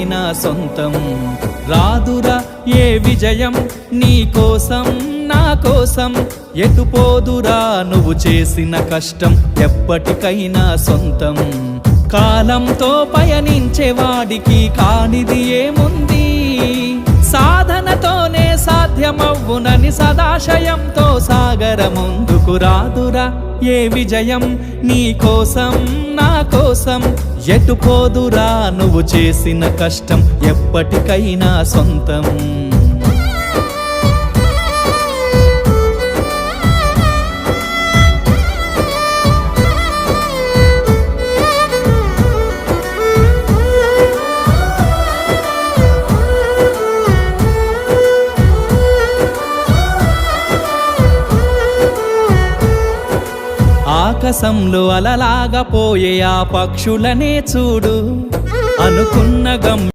ఎప్పటికైనా సొంతం. రాదురా ఏ విజయం నీ కోసం నా కోసం, ఎటుపోదురా నువ్వు చేసిన కష్టం ఎప్పటికైనా సొంతం. కాలంతో పయనించే వాడికి కానిది ఏముంది, సాధనతోనే సాధ్యమవ్వునని సదాశయంతో సాగర ముందుకు. రాదురా ఏ విజయం నీ కోసం నా కోసం, ఎటుపోదురా నువ్వు చేసిన కష్టం ఎప్పటికైనా సొంతం. ఆకాశంలో అలలాగా పోయే ఆ పక్షులనే చూడు, అనుకున్న గమ్యం